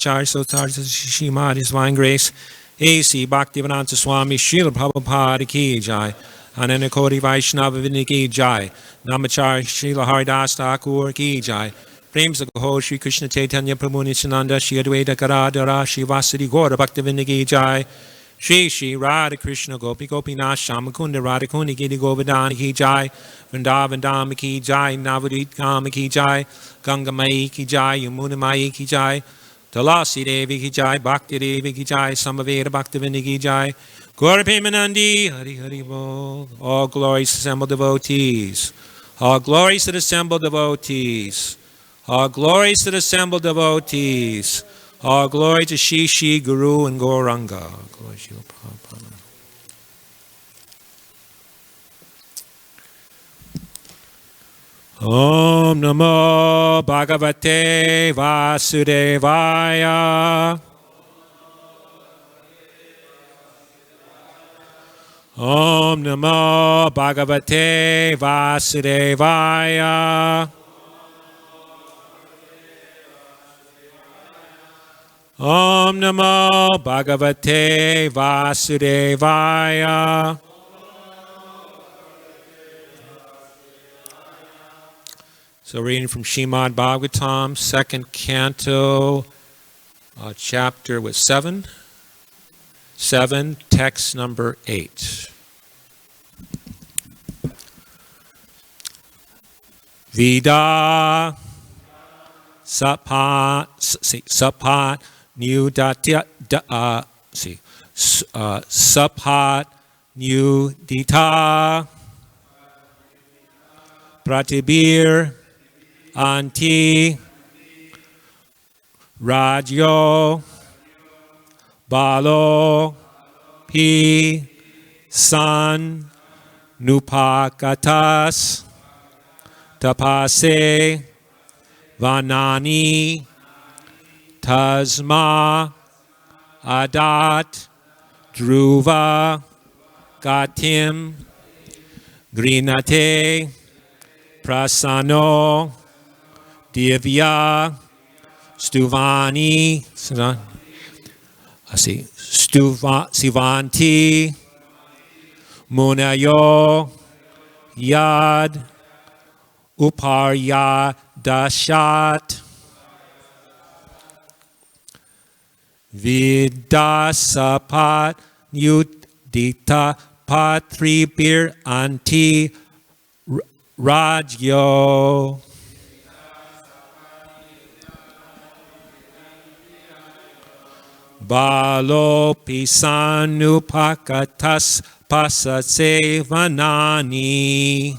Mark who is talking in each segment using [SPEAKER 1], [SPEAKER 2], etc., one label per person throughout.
[SPEAKER 1] Srimachari Sotar Shimad His Divine Grace A.C. Bhaktivedanta Swami Srila Prabhupada Ki Jai Ananda Koti Vaishnava Vrinda Ki Jai Namachari Srila Haridas Thakur Ki Jai Prem Sagaho Shri Krishna Chaitanya Prabhu Nityananda Shri Advaita Garadhara Shri Vasudhi Gaura Bhaktivedanta Ki Jai Shri Shri Radha Krishna Gopi Gopinath Shamakunda Radha Kundi Giri Govardhana Ki Jai Vrindavan Dham Ki Jai Navadvip Dham Ki Jai Ganga Mai Ki Jai Yamuna Mai Ki Jai Tulasi Devi Ki Jai Bhakti Devi Ki Jai Samaveda Bhaktivinoda Ki Jai Gaura Premanandi Hari Hari Bol. All glories to assembled devotees. All glories to the assembled devotees. All glories to the assembled devotees. All glory to Shri Shri Guru and Gauranga. Glory to Prabhupada. Om Namo Bhagavate Vasudevaya. Om Namo Bhagavate Vasudevaya. Om Namo Bhagavate Vasudevaya. So reading from Srimad Bhagavatam, second canto, chapter 7, text number 8. Vida sapat nudita sapat nudita pratibir anti radyo balo pi san nupakatas tapase vanani tasma adat dhruva gatim grinate prasano divya stuvani sivanti munayo yad uparyadashat vidasapat yudita patribir anti rajyo balo pisanupakatas pasase vanani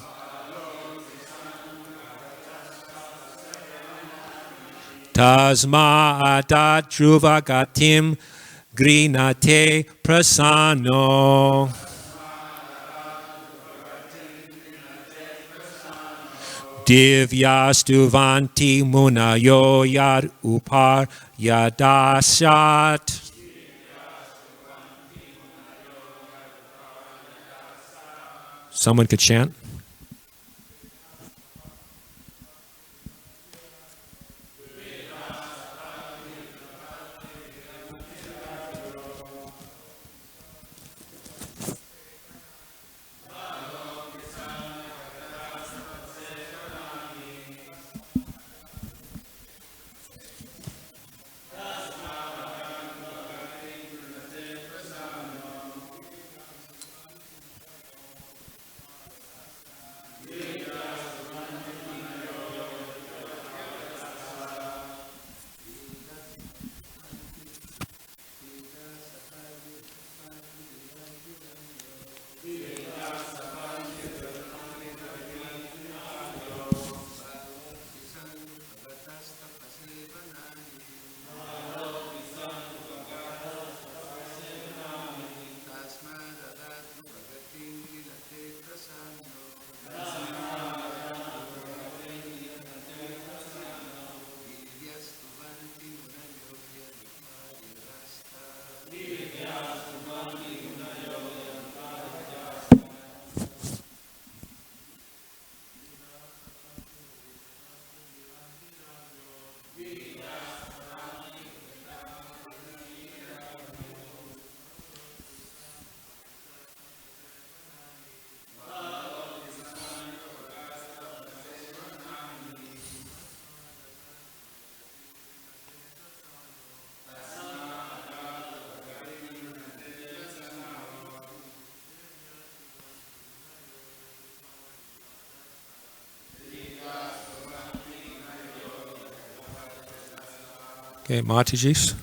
[SPEAKER 1] tasma adat dhruva gatim grinate prasano divyastuvanti munayo yad upar yadashat. Someone could chant. Okay, Mataji's.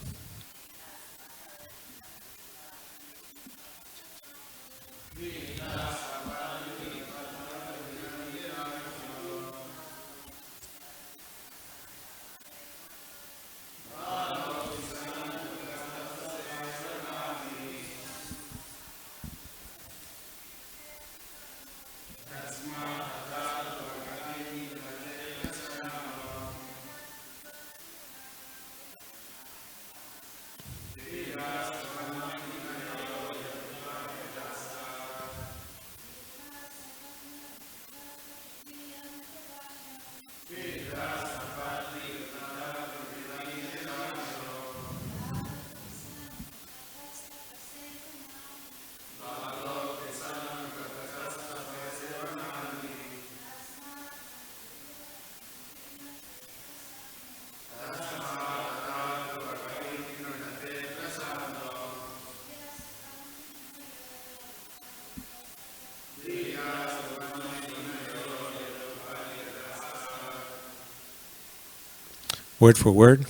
[SPEAKER 1] Word for word.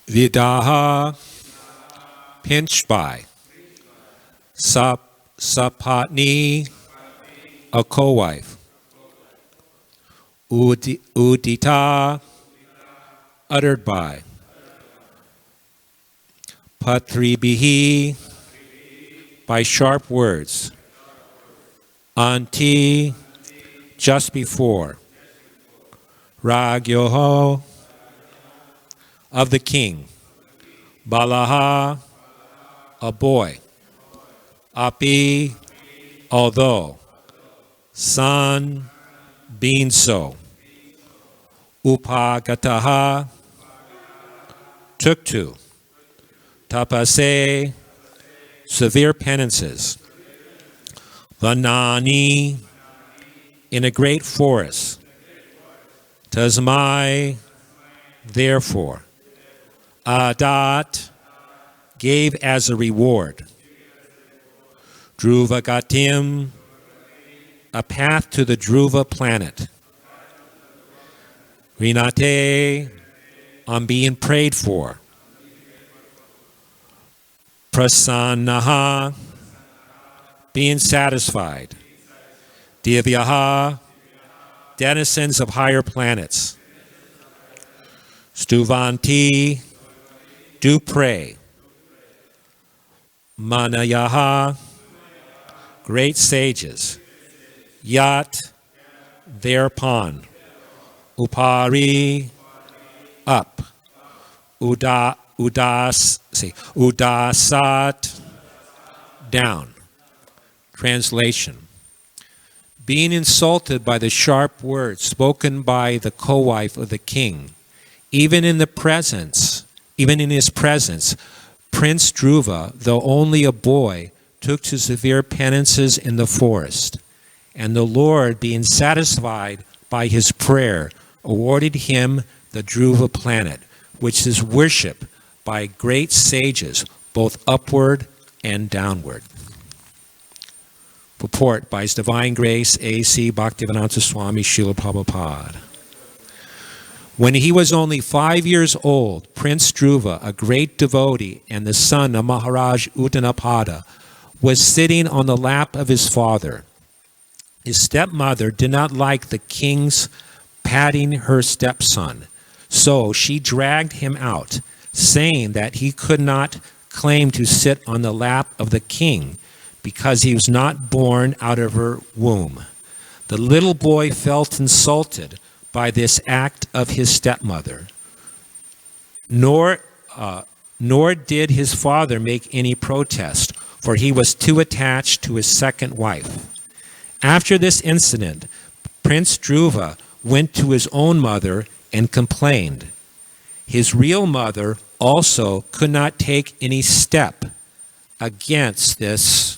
[SPEAKER 1] Vidaha, pinched by. Sapatni, a co-wife. Udita, uttered by. Patribihi, by sharp words. Anti, just before. Ragyoho, of the king. Balaha, a boy. Api, although. San, being so. Upagataha, took to. Tapase, severe penances. Vanani, in a great forest. Tasmai, therefore. Adat, gave as a reward. Druvagatim, a path to the Dhruva planet. Rinate, on being prayed for. Prasannaha, being satisfied. Divyaha, denizens of higher planets. Stuvanti, do pray. Manayaha, great sages. Yat, thereupon. Upari, up. Udasat, down. Translation. Being insulted by the sharp words spoken by the co-wife of the king, even in his presence, Prince Dhruva, though only a boy, took to severe penances in the forest, and the Lord, being satisfied by his prayer, awarded him the Dhruva planet, which is worshipped by great sages, both upward and downward. Purport by His Divine Grace A.C. Bhaktivedanta Swami Srila Prabhupada. When he was only 5 years old, Prince Dhruva, a great devotee and the son of Maharaj Uttanapada, was sitting on the lap of his father. His stepmother did not like the king's patting her stepson, so she dragged him out, saying that he could not claim to sit on the lap of the king because he was not born out of her womb. The little boy felt insulted by this act of his stepmother, nor did his father make any protest, for he was too attached to his second wife. After this incident, Prince Dhruva went to his own mother and complained. His real mother also could not take any step against this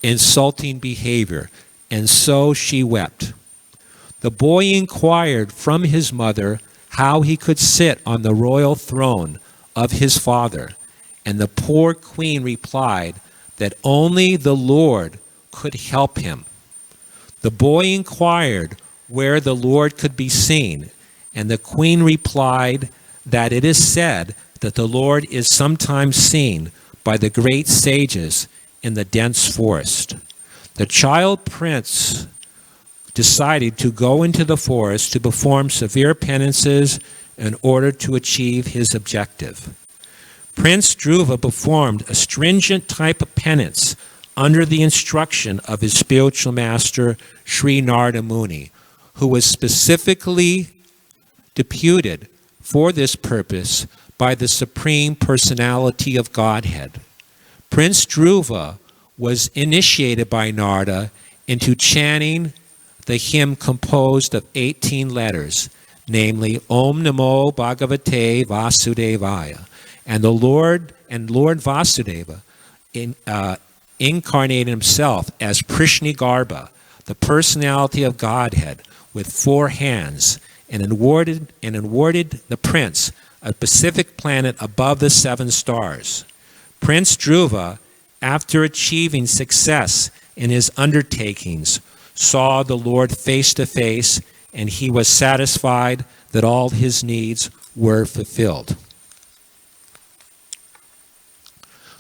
[SPEAKER 1] insulting behavior, and so she wept. The boy inquired from his mother how he could sit on the royal throne of his father, and the poor queen replied that only the Lord could help him. The boy inquired where the Lord could be seen, And the queen replied that it is said that the Lord is sometimes seen by the great sages in the dense forest. The child prince decided to go into the forest to perform severe penances in order to achieve his objective. Prince Dhruva performed a stringent type of penance under the instruction of his spiritual master, Sri Narada Muni, who was specifically deputed for this purpose by the Supreme Personality of Godhead. Prince Dhruva was initiated by Narada into chanting the hymn composed of 18 letters, namely Om Namo Bhagavate Vasudevaya. And Lord Vasudeva incarnated himself as Prishnigarbha, the personality of Godhead, with 4 hands, and awarded the prince a specific planet above the 7 stars. Prince Dhruva, after achieving success in his undertakings, saw the Lord face to face, and he was satisfied that all his needs were fulfilled.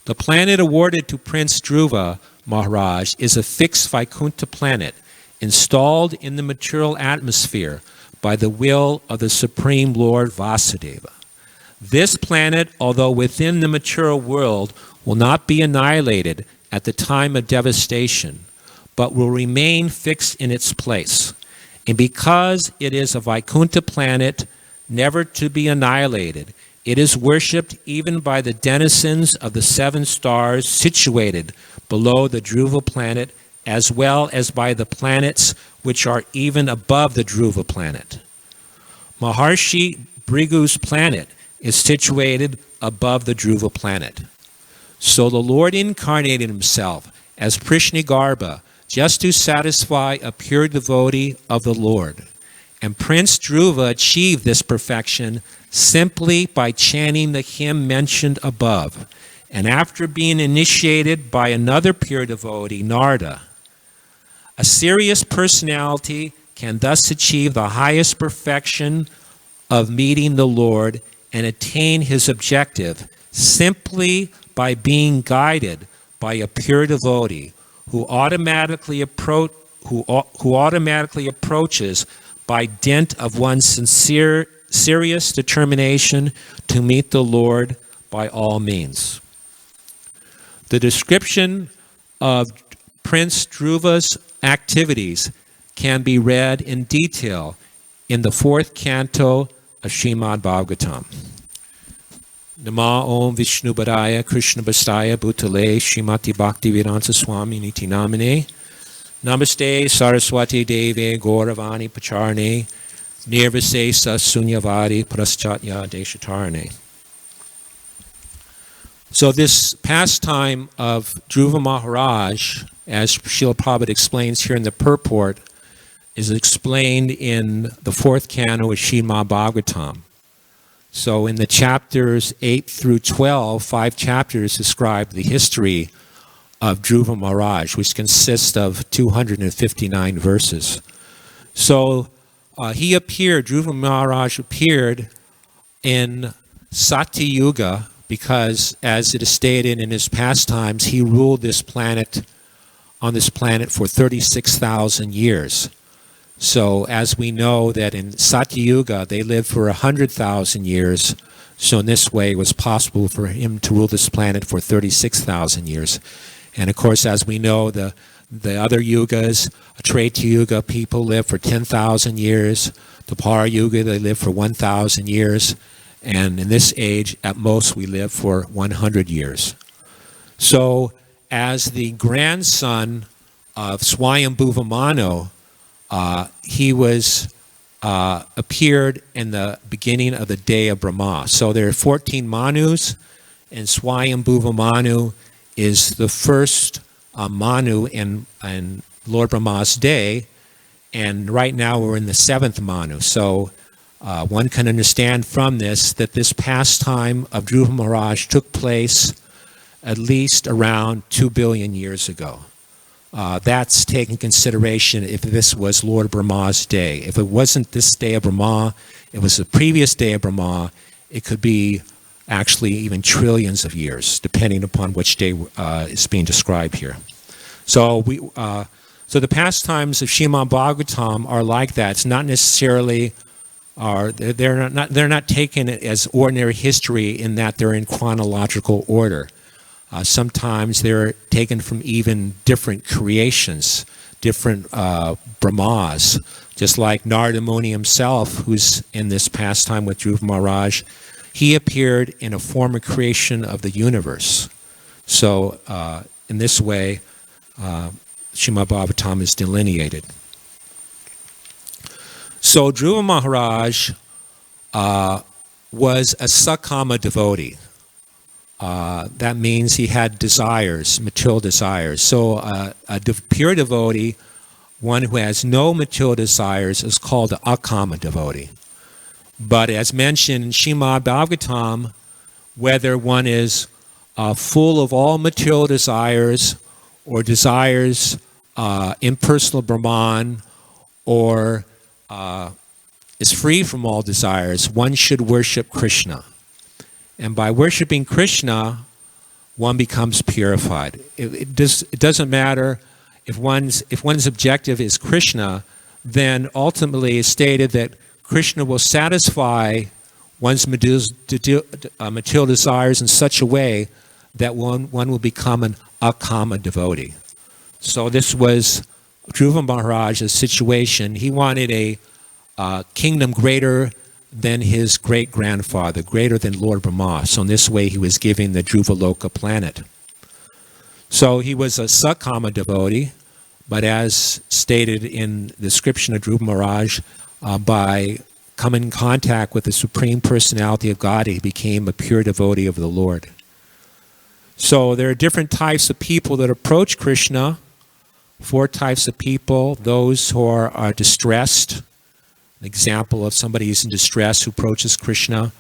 [SPEAKER 1] The planet awarded to Prince Dhruva Maharaj is a fixed Vaikuntha planet installed in the material atmosphere by the will of the Supreme Lord Vasudeva. This planet, although within the material world, will not be annihilated at the time of devastation, but will remain fixed in its place. And because it is a Vaikuntha planet, never to be annihilated, it is worshipped even by the denizens of the 7 stars situated below the Dhruva planet, as well as by the planets which are even above the Dhruva planet. Maharshi Bhrigu's planet is situated above the Dhruva planet. So the Lord incarnated himself as Prishnigarbha just to satisfy a pure devotee of the Lord. And Prince Dhruva achieved this perfection simply by chanting the hymn mentioned above, and after being initiated by another pure devotee, Narada. A serious personality can thus achieve the highest perfection of meeting the Lord and attain his objective simply by being guided by a pure devotee who automatically approaches by dint of one's serious determination to meet the Lord by all means. The description of Prince Dhruva's activities can be read in detail in the 4th canto of Srimad Bhagavatam. Nama Om Vishnu Padaya Krishna Bastaya Bhutale Srimati Bhaktivedanta Swami Niti Namine Namaste Saraswati Deve Gauravani Pacharne Nirvisesa Sunyavadi Praschatya Deshatarne. So this pastime of Dhruva Maharaj, as Srila Prabhupada explains here in the purport, is explained in the 4th canto of Srimad Bhagavatam. So in the chapters 8 through 12, 5 chapters describe the history of Dhruva Maharaj, which consists of 259 verses. So Dhruva Maharaj appeared in Satyuga because, as it is stated in his pastimes, he ruled on this planet for 36,000 years. So as we know that in Satyuga they lived for 100,000 years, so in this way it was possible for him to rule this planet for 36,000 years. And of course, as we know, the other yugas, Treta Yuga, people live for 10,000 years. The Para Yuga, they live for 1,000 years. And in this age, at most, we live for 100 years. So as the grandson of Swayambhuva Manu, he appeared in the beginning of the day of Brahma. So there are 14 Manus, and Swayambhuva Manu is the first Manu in Lord Brahma's day, and right now we're in the 7th Manu. So one can understand from this that this pastime of Dhruva Maharaj took place at least around 2 billion years ago. that's taken consideration if this was Lord Brahma's day. If it wasn't this day of Brahma, it was the previous day of Brahma, it could be actually even trillions of years, depending upon which day is being described here. So so the pastimes of Srimad Bhagavatam are like that. It's not necessarily they're not taken as ordinary history in that they're in chronological order. Sometimes they're taken from even different creations, different Brahmas, just like Narada Muni himself, who's in this pastime with Dhruva Maharaj. He appeared in a former creation of the universe. So in this way, Srimad Bhagavatam is delineated. So Dhruva Maharaj was a Sakama devotee. That means he had desires, material desires. So a pure devotee, one who has no material desires, is called an Akama devotee. But as mentioned in Srimad Bhagavatam, whether one is full of all material desires or desires impersonal Brahman, or is free from all desires, one should worship Krishna. And by worshiping Krishna, one becomes purified. It doesn't matter if one's objective is Krishna, then ultimately it's stated that Krishna will satisfy one's material desires in such a way that one will become an Akama devotee. So this was Dhruva Maharaj's situation. He wanted a kingdom greater than his great-grandfather, greater than Lord Brahma. So in this way, he was giving the Dhruvaloka planet. So he was a Sakama devotee, but as stated in the description of Dhruva Maharaj, by coming in contact with the Supreme Personality of God, he became a pure devotee of the Lord. So there are different types of people that approach Krishna. 4 types of people: those who are distressed. An example of somebody who's in distress who approaches Krishna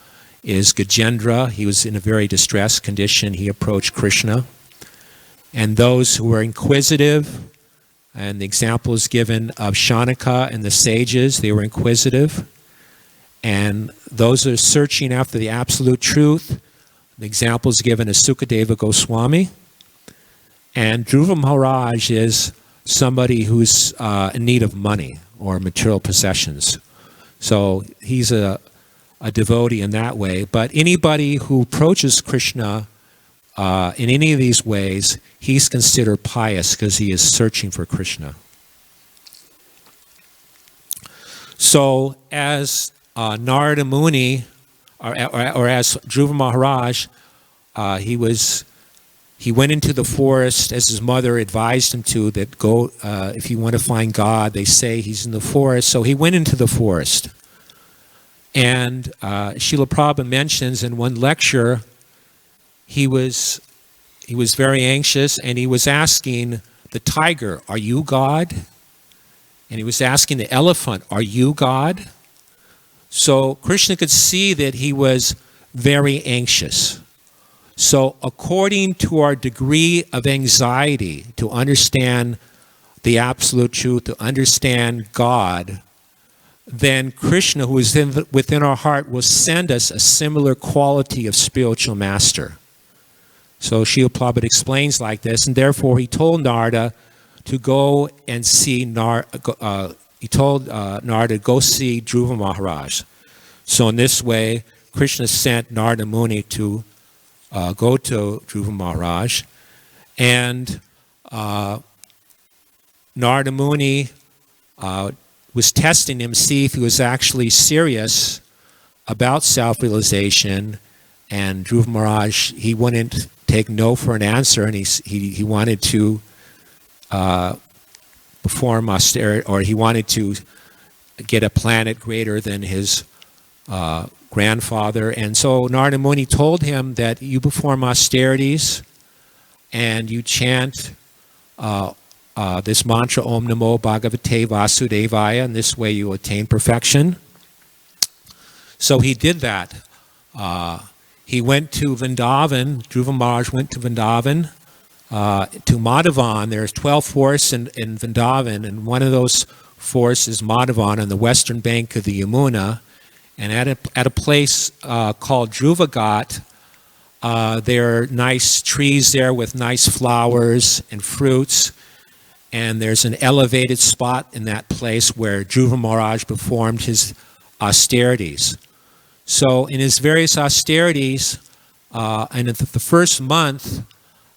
[SPEAKER 1] is Gajendra. He was in a very distressed condition. He approached Krishna. And those who are inquisitive, and the example is given of Shanaka and the sages. They were inquisitive. And those who are searching after the absolute truth, the example is given as Sukadeva Goswami. And Dhruva Maharaj is somebody who's in need of money or material possessions. So he's a devotee in that way. But anybody who approaches Krishna in any of these ways, he's considered pious because he is searching for Krishna. So as Narada Muni, or as Dhruva Maharaj, he went into the forest as his mother advised him to, that go, if you want to find God, they say he's in the forest. So he went into the forest. And Srila Prabhupada mentions in one lecture, he was very anxious, and he was asking the tiger, "Are you God?" And he was asking the elephant, "Are you God?" So Krishna could see that he was very anxious. So according to our degree of anxiety to understand the absolute truth, to understand God, then Krishna, who is within our heart, will send us a similar quality of spiritual master. So Srila Prabhupada explains like this, and therefore he told Narada to go and see Narada to go see Dhruva Maharaj. So in this way, Krishna sent Narada Muni to go to Dhruva Maharaj, and Narada Muni was testing him to see if he was actually serious about self-realization. And Dhruva Maharaj, he wouldn't take no for an answer, and he wanted to perform austerity, or he wanted to get a planet greater than his grandfather. And so Narada Muni told him that you perform austerities and you chant this mantra, Om Namo Bhagavate Vasudevaya, and this way you attain perfection. So he did that. He went to Vrindavan, Dhruva Maharaj went to Vrindavan to Madhavan. There's 12 forests in Vrindavan, and one of those forests is Madhavan on the western bank of the Yamuna. And at a place called Dhruvagat, there are nice trees there with nice flowers and fruits. And there's an elevated spot in that place where Dhruva Maharaj performed his austerities. So in his various austerities, and in the first month,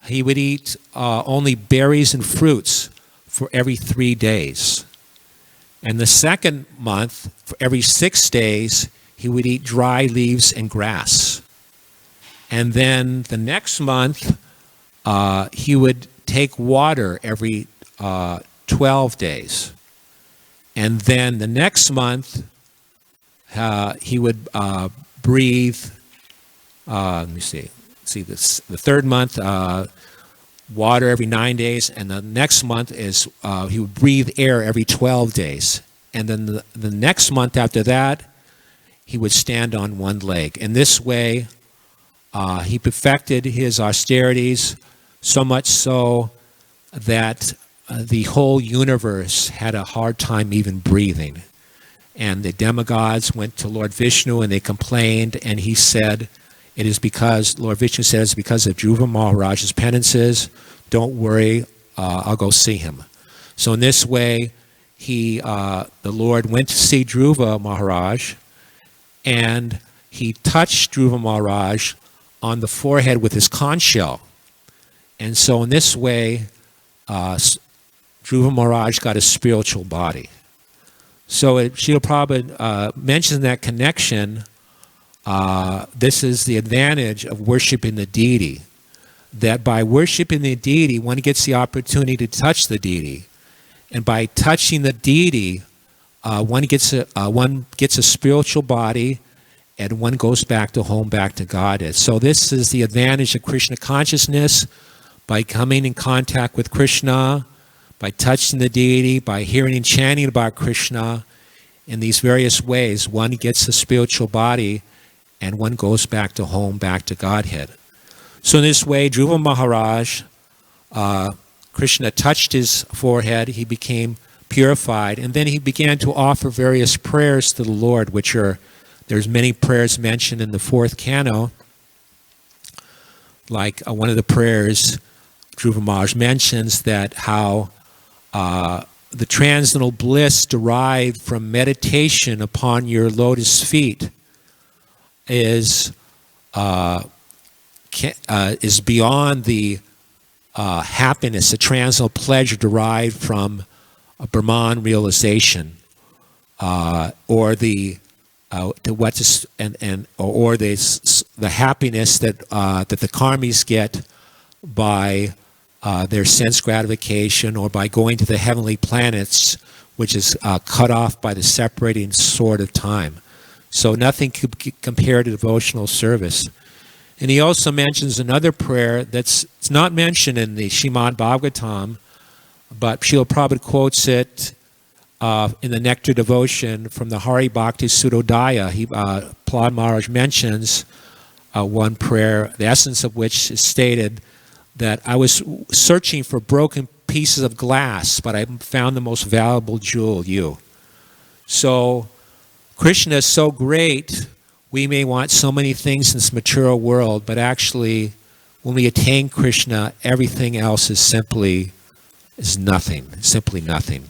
[SPEAKER 1] he would eat only berries and fruits for every 3 days. And the second month, for every 6 days, he would eat dry leaves and grass. And then the next month, he would take water every 12 days. And then the next month, he would breathe, let me see, the third month, water every 9 days, and the next month is he would breathe air every 12 days. And then the next month after that, he would stand on one leg. And this way, he perfected his austerities so much so that the whole universe had a hard time even breathing. And the demigods went to Lord Vishnu and they complained, and he said, it is because, Lord Vishnu says, because of Dhruva Maharaj's penances, don't worry, I'll go see him. So in this way, the Lord went to see Dhruva Maharaj, and he touched Dhruva Maharaj on the forehead with his conch shell. And so in this way, Dhruva Maharaj got a spiritual body. So Srila Prabhupada mentions that connection. This is the advantage of worshiping the deity, that by worshiping the deity, one gets the opportunity to touch the deity. And by touching the deity, one gets a spiritual body, and one goes back to home, back to Godhead. So this is the advantage of Krishna consciousness. By coming in contact with Krishna, by touching the deity, by hearing and chanting about Krishna, in these various ways, one gets a spiritual body, and one goes back to home, back to Godhead. So in this way, Dhruva Maharaj, Krishna touched his forehead, he became purified, and then he began to offer various prayers to the Lord, there's many prayers mentioned in the fourth canto. Like one of the prayers, Dhruva Maharaj mentions that how the transcendental bliss derived from meditation upon your lotus feet is beyond the happiness, the transcendental pleasure derived from a Brahman realization, or the happiness that the karmis get by their sense gratification, or by going to the heavenly planets, which is cut off by the separating sword of time. So nothing could compare to devotional service. And he also mentions another prayer that's not mentioned in the Srimad Bhagavatam, but Srila Prabhupada quotes it in the Nectar Devotion from the Hari Bhakti Sudodaya. Prahlad Maharaj mentions one prayer, the essence of which is stated that I was searching for broken pieces of glass, but I found the most valuable jewel, you. So Krishna is so great, we may want so many things in this material world, but actually when we attain Krishna, everything else is nothing, simply nothing.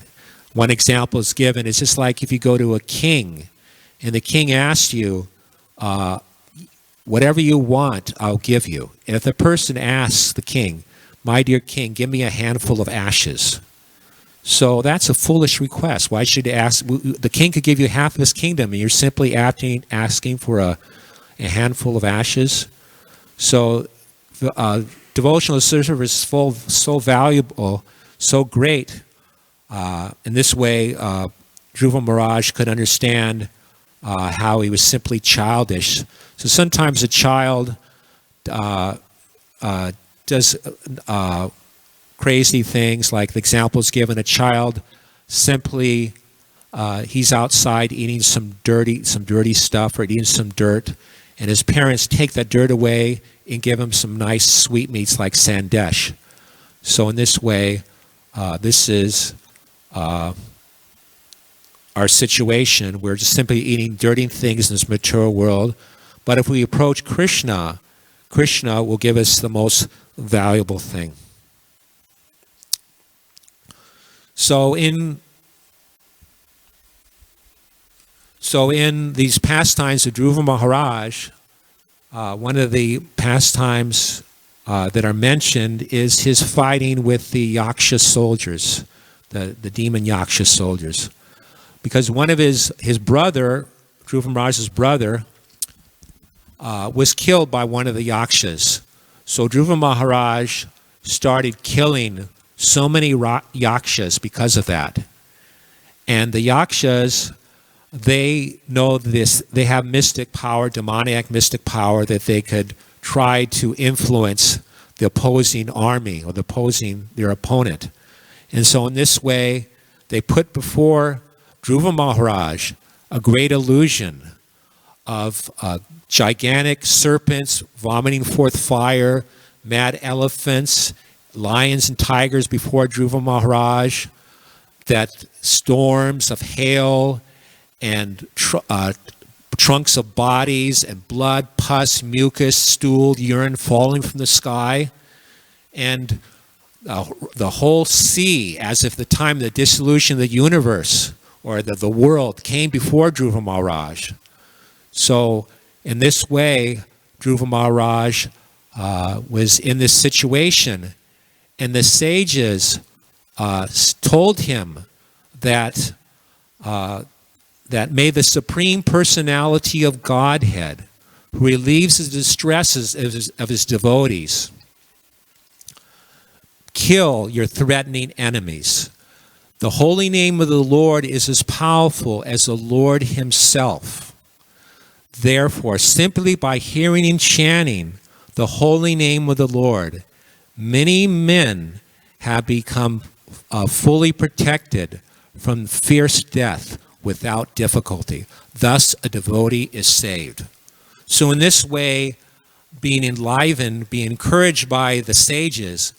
[SPEAKER 1] One example is given, it's just like if you go to a king, and the king asks you, whatever you want, I'll give you. And if the person asks the king, my dear king, give me a handful of ashes. So that's a foolish request. Why should you ask? The king could give you half of his kingdom, and you're simply asking for a handful of ashes. So devotional service is so valuable, so great. In this way, Dhruva Maharaj could understand how he was simply childish. So sometimes a child does crazy things, like the example is given, a child simply, he's outside eating some dirty stuff or eating some dirt, and his parents take that dirt away and give him some nice sweetmeats like sandesh. So in this way, this is our situation. We're just simply eating dirty things in this material world. But if we approach Krishna, Krishna will give us the most valuable thing. So in these pastimes of Dhruva Maharaj, one of the pastimes that are mentioned is his fighting with the Yaksha soldiers, the demon Yaksha soldiers. Because one of his brother, Dhruva Maharaj's brother, was killed by one of the Yakshas. So Dhruva Maharaj started killing so many Yakshas because of that. And the Yakshas, they know this, they have mystic power, demoniac mystic power, that they could try to influence the opposing army or their opponent. And so in this way, they put before Dhruva Maharaj a great illusion of gigantic serpents vomiting forth fire, mad elephants, lions and tigers before Dhruva Maharaj, that storms of hail and trunks of bodies and blood, pus, mucus, stool, urine falling from the sky, and the whole sea, as if the time of the dissolution of the universe or the world came before Dhruva Maharaj. So in this way, Dhruva Maharaj was in this situation, and the sages told him that may the Supreme Personality of Godhead, who relieves the distresses of his devotees, kill your threatening enemies. The holy name of the Lord is as powerful as the Lord himself. Therefore, simply by hearing and chanting the holy name of the Lord, many men have become fully protected from fierce death without difficulty. Thus, a devotee is saved. So in this way, being enlivened, being encouraged by the sages,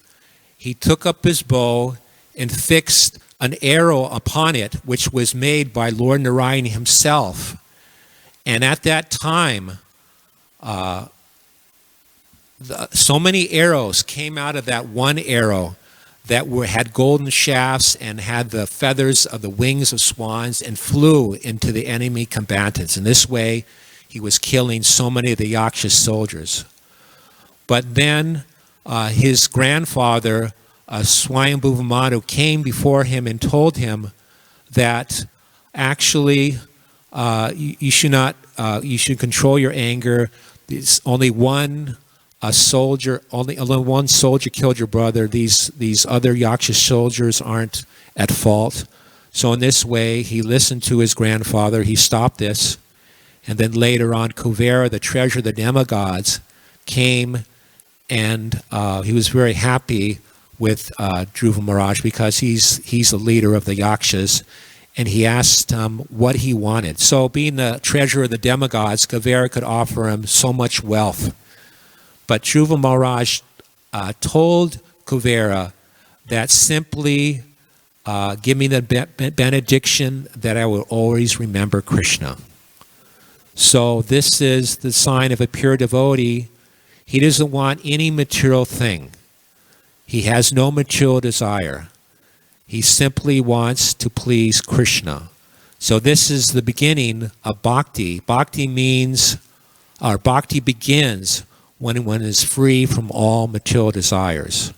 [SPEAKER 1] he took up his bow and fixed an arrow upon it, which was made by Lord Narayan himself. And at that time, so many arrows came out of that one arrow that had golden shafts and had the feathers of the wings of swans and flew into the enemy combatants. In this way, he was killing so many of the Yaksha soldiers. But then his grandfather, Swayambhuva Manu, came before him and told him that actually you should control your anger. There's only one soldier killed your brother. These other Yaksha soldiers aren't at fault. So in this way, he listened to his grandfather. He stopped this. And then later on, Kuvera, the treasurer of the demigods, came, and he was very happy with Dhruva Maharaj because he's the leader of the Yakshas. And he asked him what he wanted. So being the treasurer of the demigods, Kuvera could offer him so much wealth. But Dhruva Maharaj told Kuvera that simply give me the benediction that I will always remember Krishna. So this is the sign of a pure devotee. He doesn't want any material thing. He has no material desire. He simply wants to please Krishna. So this is the beginning of bhakti. Bhakti begins when one is free from all material desires.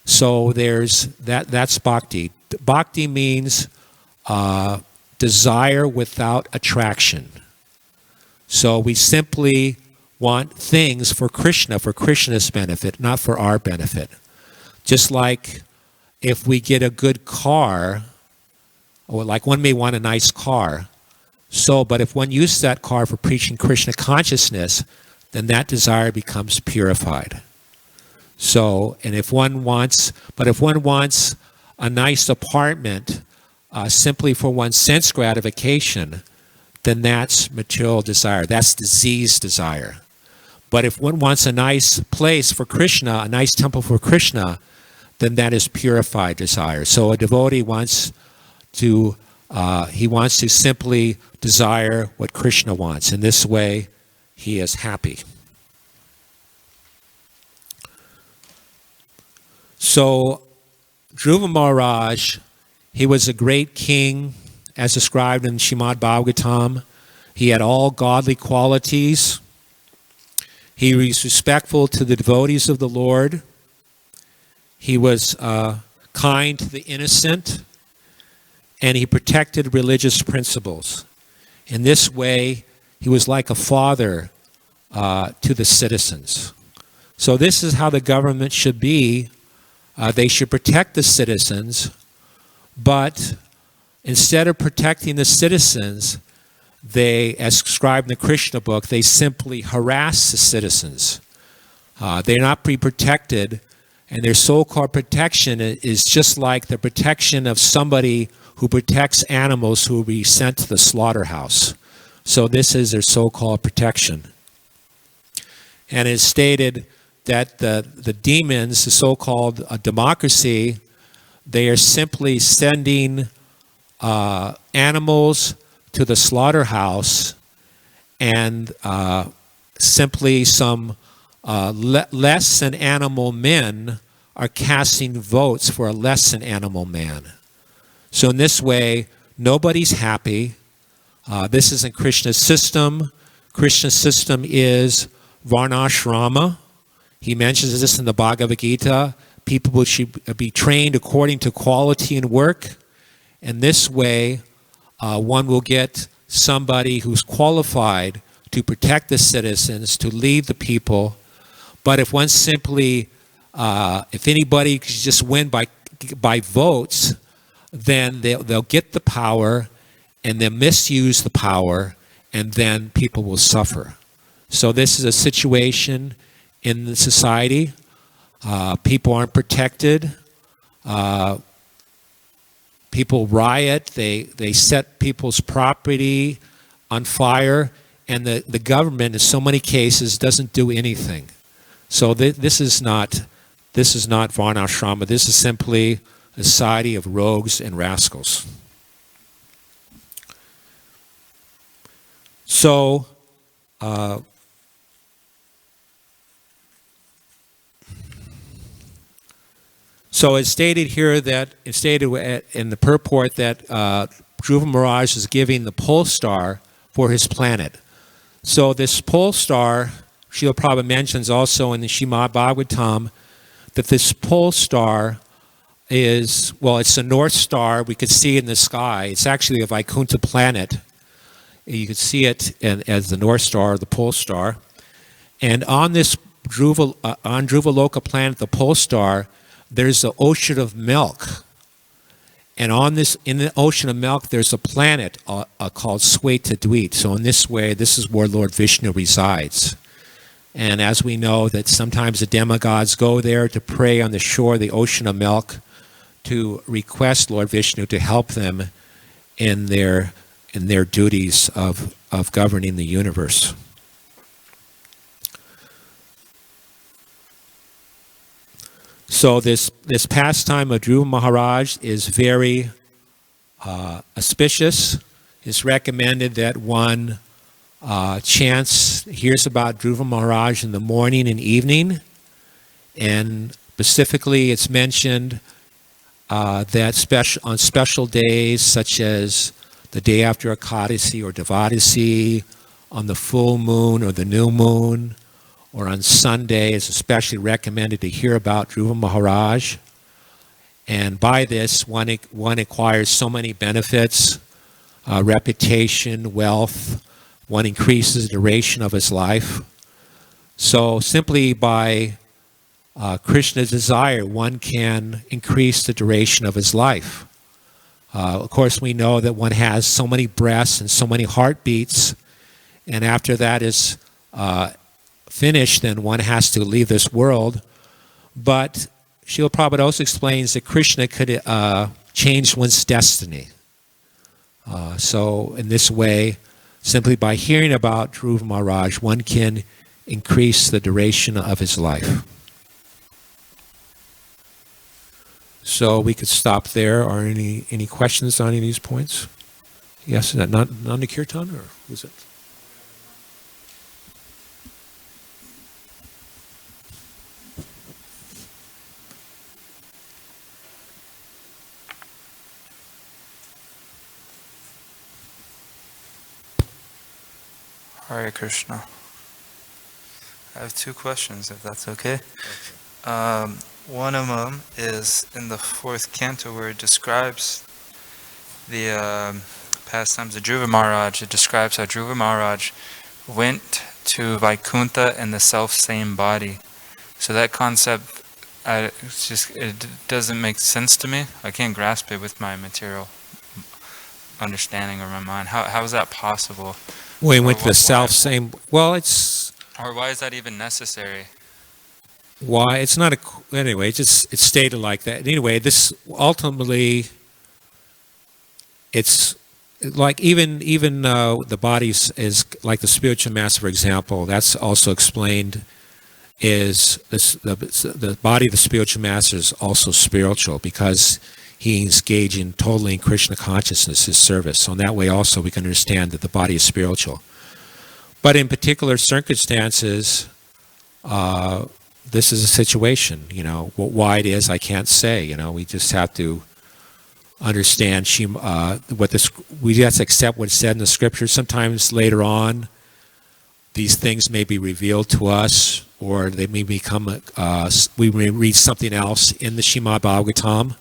[SPEAKER 1] So that's bhakti. Bhakti means desire without attraction. So we simply want things for Krishna's benefit, not for our benefit. Just like if we get a good car, or like one may want a nice car, but if one uses that car for preaching Krishna consciousness, then that desire becomes purified. So, if one wants a nice apartment simply for one's sense gratification, then that's material desire. That's diseased desire. But if one wants a nice place for Krishna, a nice temple for Krishna, then that is purified desire. So a devotee wants to simply desire what Krishna wants. In this way, he is happy. So Dhruva Maharaj, he was a great king, as described in Srimad Bhagavatam. He had all godly qualities. He was respectful to the devotees of the Lord. He was kind to the innocent, and he protected religious principles. In this way, he was like a father to the citizens. So this is how the government should be. They should protect the citizens, but instead of protecting the citizens, they, as described in the Krishna book, they simply harass the citizens. They're not protected, and their so-called protection is just like the protection of somebody who protects animals who will be sent to the slaughterhouse. So this is their so-called protection. And it's stated that the demons, the so-called democracy, they are simply sending animals to the slaughterhouse, and simply some less than animal men are casting votes for a less than animal man. So in this way, nobody's happy. This isn't Krishna's system. Krishna's system is varnashrama. He mentions this in the Bhagavad Gita. People should be trained according to quality and work. And this way, one will get somebody who's qualified to protect the citizens, to lead the people. But if one simply, if anybody could just win by votes, then they'll get the power, and they'll misuse the power, and then people will suffer. So this is a situation in the society. People aren't protected. People riot. They set people's property on fire, and the government, in so many cases, doesn't do anything. So this is not varnashrama. This is simply a society of rogues and rascals. So it's stated here that it's stated in the purport that Dhruva Maharaj is giving the pole star for his planet. So this pole star, Srila Prabhupada mentions also in the Srimad Bhagavatam that this pole star is, well, it's a North Star. We could see it in the sky. It's actually a Vaikuntha planet. You could see it as the North Star, the pole star. And on this Dhruva Loka planet, the pole star, there's the ocean of milk. And in the ocean of milk, there's a planet called Sweta Dweet. So in this way, this is where Lord Vishnu resides. And as we know that sometimes the demigods go there to pray on the shore of the ocean of milk to request Lord Vishnu to help them in their duties of governing the universe. So this pastime of Dhruva Maharaj is very auspicious. It's recommended that one hears about Dhruva Maharaj in the morning and evening. And specifically, it's mentioned that on special days, such as the day after Ekadasi or Devadasi, on the full moon or the new moon, or on Sunday, it's especially recommended to hear about Dhruva Maharaj. And by this, one acquires so many benefits, reputation, wealth. One increases the duration of his life. So simply by Krishna's desire, one can increase the duration of his life. Of course, we know that one has so many breaths and so many heartbeats, and after that is finished, then one has to leave this world. But Srila Prabhupada also explains that Krishna could change one's destiny. So in this way, simply by hearing about Dhruva Maharaj, one can increase the duration of his life. So we could stop there. Are any questions on any of these points? Yes, is that Nanda Kirtan or was it?
[SPEAKER 2] Hare Krishna. I have two questions, if that's okay. One of them is in the 4th canto where it describes the pastimes of Dhruva Maharaj. It describes how Dhruva Maharaj went to Vaikuntha in the self-same body. So that concept, it doesn't make sense to me. I can't grasp it with my material understanding or my mind. How is that possible?
[SPEAKER 1] We went to the self-same. Well, it's.
[SPEAKER 2] Or why is that even necessary?
[SPEAKER 1] Why it's not a anyway. It's stated like that. Anyway, this ultimately, it's like even the body is like the spiritual master, for example. That's also explained. Is the body of the spiritual master is also spiritual because he's engaging totally in Krishna consciousness, his service. So in that way, also we can understand that the body is spiritual. But in particular circumstances. This is a situation, why it is, I can't say, we just have to understand we have to accept what's said in the scripture. Sometimes later on, these things may be revealed to us, or they may become, we may read something else in the Srimad Bhagavatam,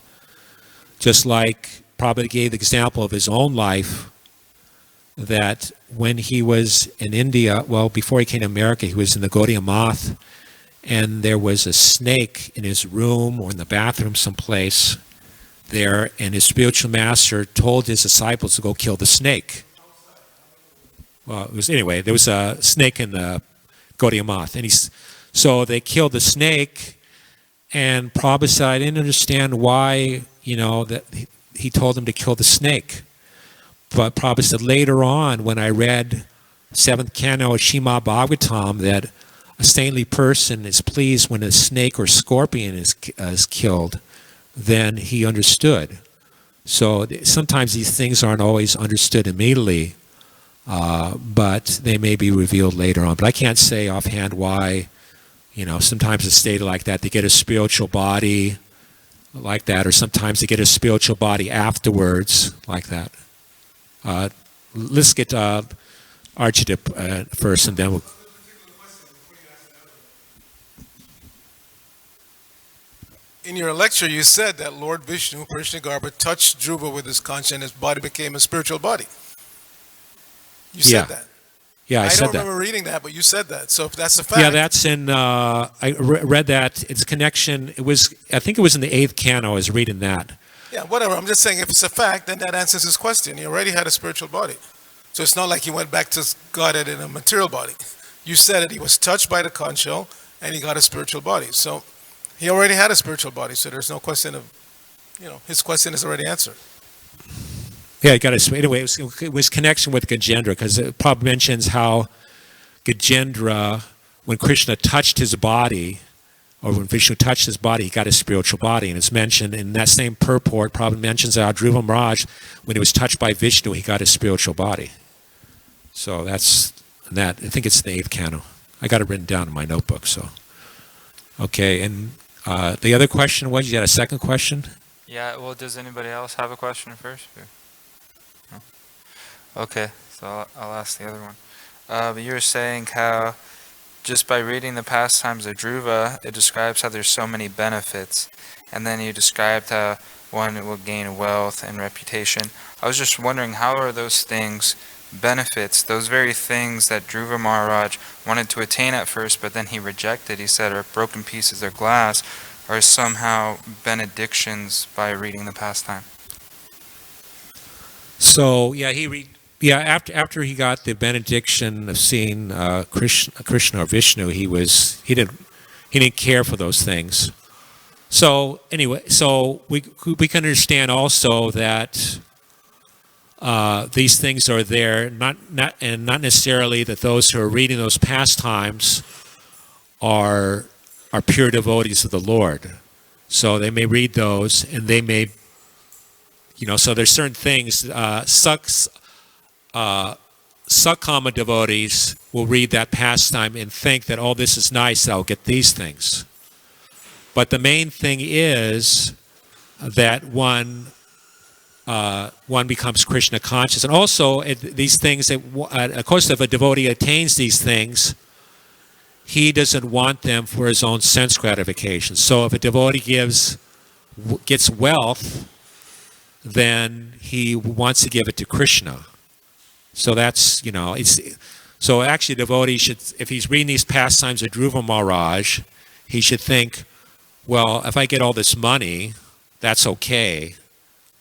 [SPEAKER 1] just like Prabhupada gave the example of his own life, that when he was in India, well, before he came to America, he was in the Gaudiya Math, and there was a snake in his room or in the bathroom someplace there, and his spiritual master told his disciples to go kill the snake. Well, there was a snake in the Gaudiya Math, and so they killed the snake, and Prabhupada said, I didn't understand why, that he told them to kill the snake. But Prabhupada said later on, when I read 7th canto of Srimad Bhagavatam, that a saintly person is pleased when a snake or scorpion is killed, then he understood. So sometimes these things aren't always understood immediately, but they may be revealed later on. But I can't say offhand why, sometimes it's stated like that, they get a spiritual body like that, or sometimes they get a spiritual body afterwards like that. Let's get Architect first, and then we'll...
[SPEAKER 3] In your lecture, you said that Lord Vishnu, Krishna Garba, touched Dhruva with his conch and his body became a spiritual body. You said that.
[SPEAKER 1] Yeah, I said that.
[SPEAKER 3] I don't remember reading that, but you said that. So if that's a fact...
[SPEAKER 1] Yeah, that's in... I read that. It's a connection. I think it was in the 8th canto. I was reading that.
[SPEAKER 3] Yeah, whatever. I'm just saying if it's a fact, then that answers his question. He already had a spiritual body. So it's not like he went back to Godhead in a material body. You said that he was touched by the conch shell and he got a spiritual body. So... he already had a spiritual body, so there's no question of, his question is already answered.
[SPEAKER 1] Yeah, I got it. Anyway, it was connection with Gajendra, because Prabhupada mentions how Gajendra, when Krishna touched his body, or when Vishnu touched his body, he got a spiritual body. And it's mentioned in that same purport, Prabhupada mentions how Dhruva Maharaj, when he was touched by Vishnu, he got a spiritual body. So that's that. I think it's the 8th canto. I got it written down in my notebook, so. Okay, and the other question was, you had a second question?
[SPEAKER 2] Yeah, well, does anybody else have a question first? No? Okay, so I'll ask the other one. But you were saying how just by reading the pastimes of Dhruva, it describes how there's so many benefits. And then you described how one will gain wealth and reputation. I was just wondering, how are those things benefits, those very things that Dhruva Maharaj wanted to attain at first, but then he rejected, he said, are broken pieces of glass, are somehow benedictions by reading the pastime?
[SPEAKER 1] So, yeah, after he got the benediction of seeing Krishna or Vishnu, he didn't care for those things. So anyway, so we can understand also that these things are there, not necessarily that those who are reading those pastimes are pure devotees of the Lord. So they may read those, and they may, so there's certain things. Sakama devotees will read that pastime and think that, oh, this is nice, I'll get these things. But the main thing is that one becomes Krishna conscious. And also, these things, of course, if a devotee attains these things, he doesn't want them for his own sense gratification. So if a devotee gets wealth, then he wants to give it to Krishna. So that's, so actually a devotee should, if he's reading these pastimes of Dhruva Maharaj, he should think, well, if I get all this money, that's okay,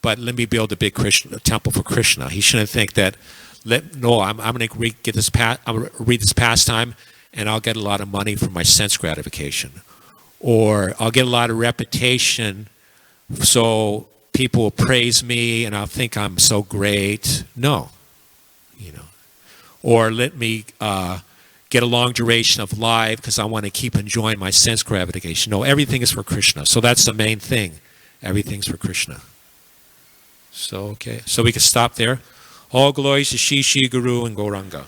[SPEAKER 1] but let me build a big temple for Krishna. He shouldn't think that, I'm going to read this pastime, and I'll get a lot of money from my sense gratification. Or I'll get a lot of reputation, so people will praise me, and I'll think I'm so great. No. Or let me get a long duration of life because I want to keep enjoying my sense gratification. No, everything is for Krishna. So that's the main thing. Everything's for Krishna. So, okay. So we can stop there. All glories to Shri Shri Guru and Gauranga.